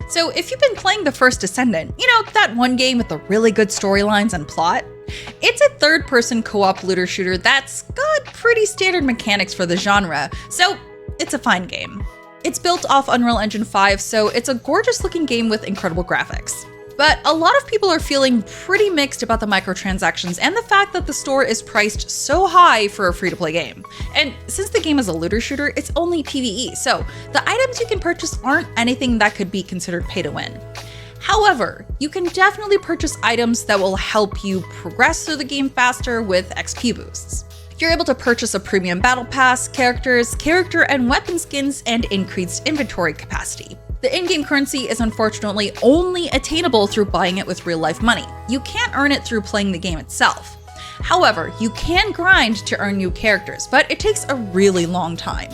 So if you've been playing the First Descendant, that one game with the really good storylines and plot, it's a third-person co-op looter shooter that's got pretty standard mechanics for the genre, so it's a fine game. It's built off Unreal Engine 5, so it's a gorgeous-looking game with incredible graphics. But a lot of people are feeling pretty mixed about the microtransactions and the fact that the store is priced so high for a free-to-play game. And since the game is a looter shooter, it's only PvE, so the items you can purchase aren't anything that could be considered pay-to-win. However, you can definitely purchase items that will help you progress through the game faster with XP boosts. You're able to purchase a premium battle pass, characters, character and weapon skins, and increased inventory capacity. The in-game currency is unfortunately only attainable through buying it with real-life money. You can't earn it through playing the game itself. However, you can grind to earn new characters, but it takes a really long time.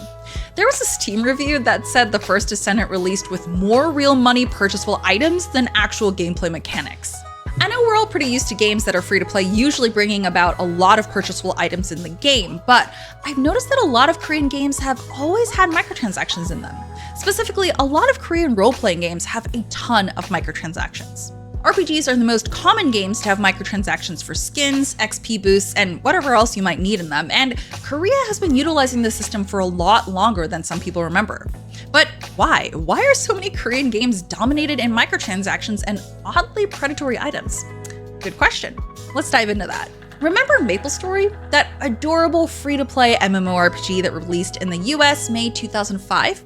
There was a Steam review that said the First Descendant released with more real money purchasable items than actual gameplay mechanics. I know we're all pretty used to games that are free to play usually bringing about a lot of purchasable items in the game, but I've noticed that a lot of Korean games have always had microtransactions in them. Specifically, a lot of Korean role-playing games have a ton of microtransactions. RPGs are the most common games to have microtransactions for skins, XP boosts, and whatever else you might need in them, and Korea has been utilizing the system for a lot longer than some people remember. But why? Why are so many Korean games dominated in microtransactions and oddly predatory items? Good question. Let's dive into that. Remember MapleStory? That adorable free-to-play MMORPG that released in the US May 2005?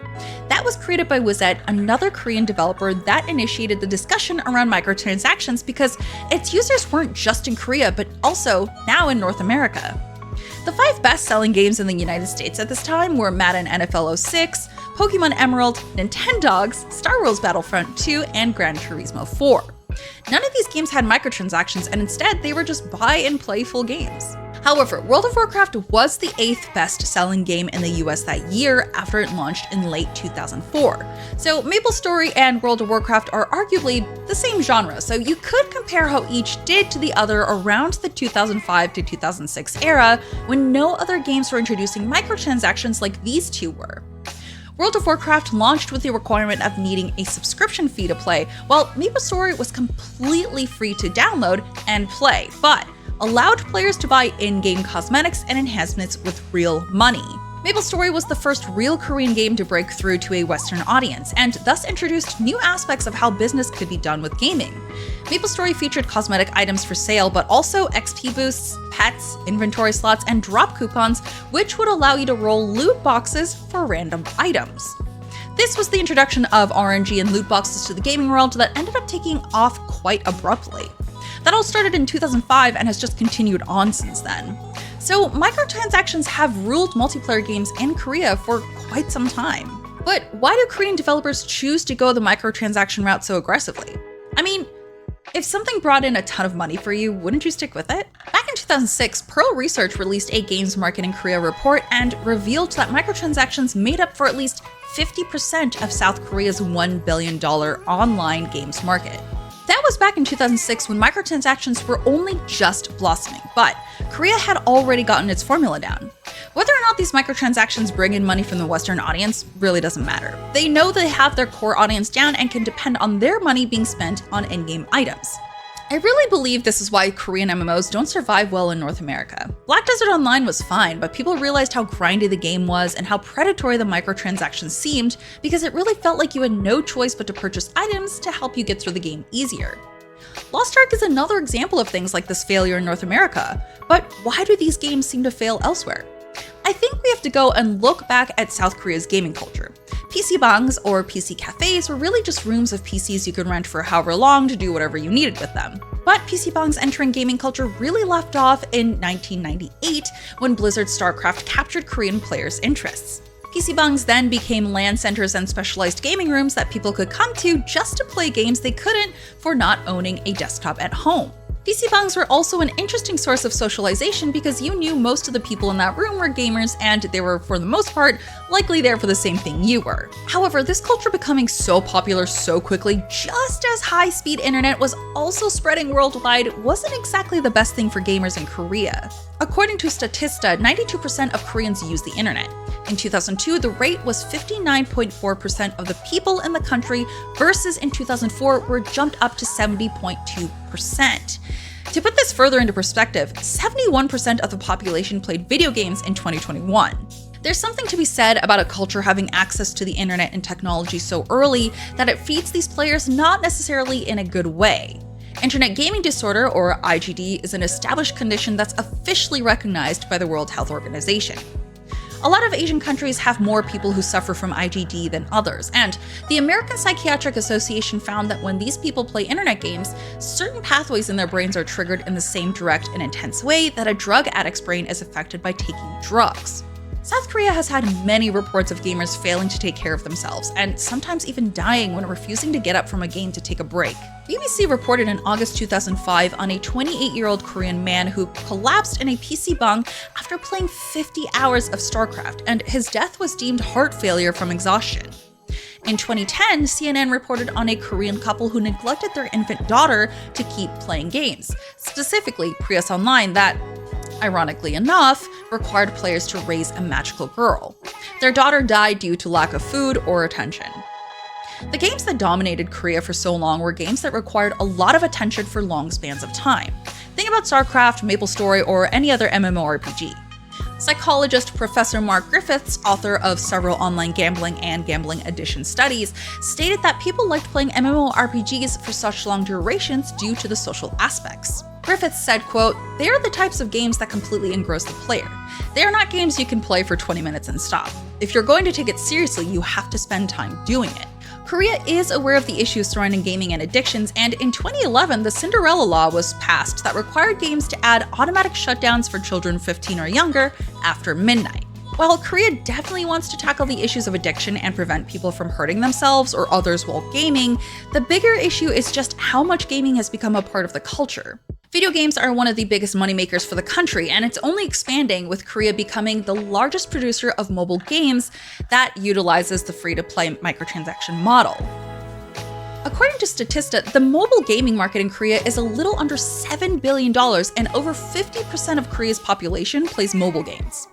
That was created by Wizet, another Korean developer that initiated the discussion around microtransactions because its users weren't just in Korea, but also now in North America. The 5 best-selling games in the United States at this time were Madden NFL 06, Pokemon Emerald, Nintendogs, Star Wars Battlefront 2, and Gran Turismo 4. None of these games had microtransactions, and instead they were just buy and play full games. However, World of Warcraft was the 8th best-selling game in the US that year after it launched in late 2004. So MapleStory and World of Warcraft are arguably the same genre, so you could compare how each did to the other around the 2005 to 2006 era when no other games were introducing microtransactions like these two were. World of Warcraft launched with the requirement of needing a subscription fee to play, while MapleStory was completely free to download and play, but allowed players to buy in-game cosmetics and enhancements with real money. MapleStory was the first real Korean game to break through to a Western audience, and thus introduced new aspects of how business could be done with gaming. MapleStory featured cosmetic items for sale, but also XP boosts, pets, inventory slots, and drop coupons, which would allow you to roll loot boxes for random items. This was the introduction of RNG and loot boxes to the gaming world that ended up taking off quite abruptly. That all started in 2005 and has just continued on since then. So microtransactions have ruled multiplayer games in Korea for quite some time. But why do Korean developers choose to go the microtransaction route so aggressively? I mean, if something brought in a ton of money for you, wouldn't you stick with it? Back in 2006, Pearl Research released a games market in Korea report and revealed that microtransactions made up for at least 50% of South Korea's $1 billion online games market. That was back in 2006 when microtransactions were only just blossoming, but Korea had already gotten its formula down. Whether or not these microtransactions bring in money from the Western audience really doesn't matter. They know they have their core audience down and can depend on their money being spent on in-game items. I really believe this is why Korean MMOs don't survive well in North America. Black Desert Online was fine, but people realized how grindy the game was and how predatory the microtransactions seemed because it really felt like you had no choice but to purchase items to help you get through the game easier. Lost Ark is another example of things like this failure in North America, but why do these games seem to fail elsewhere? I think we have to go and look back at South Korea's gaming culture. PC bangs, or PC cafes, were really just rooms of PCs you could rent for however long to do whatever you needed with them. But PC bangs entering gaming culture really left off in 1998 when Blizzard's StarCraft captured Korean players' interests. PC bangs then became LAN centers and specialized gaming rooms that people could come to just to play games they couldn't for not owning a desktop at home. PC bangs were also an interesting source of socialization because you knew most of the people in that room were gamers and they were, for the most part, likely there for the same thing you were. However, this culture becoming so popular so quickly, just as high-speed internet was also spreading worldwide, wasn't exactly the best thing for gamers in Korea. According to Statista, 92% of Koreans use the internet. In 2002, the rate was 59.4% of the people in the country versus in 2004, where it jumped up to 70.2%. To put this further into perspective, 71% of the population played video games in 2021. There's something to be said about a culture having access to the internet and technology so early that it feeds these players not necessarily in a good way. Internet gaming disorder, or IGD, is an established condition that's officially recognized by the World Health Organization. A lot of Asian countries have more people who suffer from IGD than others, and the American Psychiatric Association found that when these people play internet games, certain pathways in their brains are triggered in the same direct and intense way that a drug addict's brain is affected by taking drugs. South Korea has had many reports of gamers failing to take care of themselves, and sometimes even dying when refusing to get up from a game to take a break. BBC reported in August 2005 on a 28-year-old Korean man who collapsed in a PC bang after playing 50 hours of StarCraft, and his death was deemed heart failure from exhaustion. In 2010, CNN reported on a Korean couple who neglected their infant daughter to keep playing games, specifically Prius Online that, ironically enough, required players to raise a magical girl. Their daughter died due to lack of food or attention. The games that dominated Korea for so long were games that required a lot of attention for long spans of time. Think about StarCraft, MapleStory, or any other MMORPG. Psychologist Professor Mark Griffiths, author of several online gambling and gambling addiction studies, stated that people liked playing MMORPGs for such long durations due to the social aspects. Griffiths said, quote, "They are the types of games that completely engross the player. They are not games you can play for 20 minutes and stop. If you're going to take it seriously, you have to spend time doing it." Korea is aware of the issues surrounding gaming and addictions, and in 2011, the Cinderella Law was passed that required games to add automatic shutdowns for children 15 or younger after midnight. While Korea definitely wants to tackle the issues of addiction and prevent people from hurting themselves or others while gaming, the bigger issue is just how much gaming has become a part of the culture. Video games are one of the biggest moneymakers for the country, and it's only expanding, with Korea becoming the largest producer of mobile games that utilizes the free-to-play microtransaction model. According to Statista, the mobile gaming market in Korea is a little under $7 billion, and over 50% of Korea's population plays mobile games.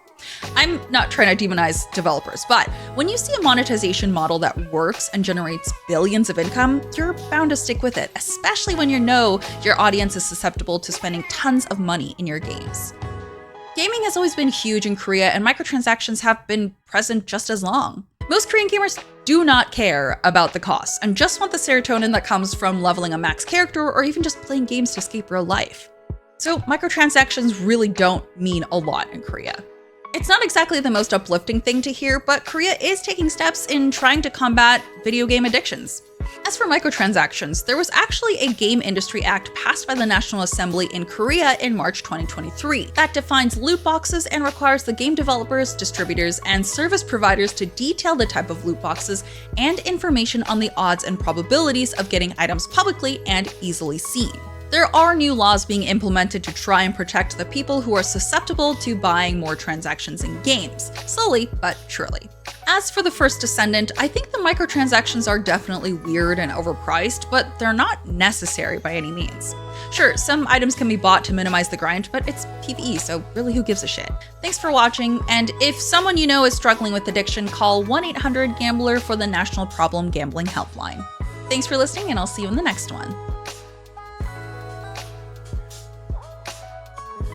I'm not trying to demonize developers, but when you see a monetization model that works and generates billions of income, you're bound to stick with it, especially when you know your audience is susceptible to spending tons of money in your games. Gaming has always been huge in Korea, and microtransactions have been present just as long. Most Korean gamers do not care about the costs and just want the serotonin that comes from leveling a max character or even just playing games to escape real life. So microtransactions really don't mean a lot in Korea. It's not exactly the most uplifting thing to hear, but Korea is taking steps in trying to combat video game addictions. As for microtransactions, there was actually a Game Industry Act passed by the National Assembly in Korea in March 2023 that defines loot boxes and requires the game developers, distributors, and service providers to detail the type of loot boxes and information on the odds and probabilities of getting items publicly and easily seen. There are new laws being implemented to try and protect the people who are susceptible to buying more transactions in games, slowly but surely. As for the First Descendant, I think the microtransactions are definitely weird and overpriced, but they're not necessary by any means. Sure, some items can be bought to minimize the grind, but it's PvE, so really who gives a shit? Thanks for watching, and if someone you know is struggling with addiction, call 1-800-GAMBLER for the National Problem Gambling Helpline. Thanks for listening, and I'll see you in the next one.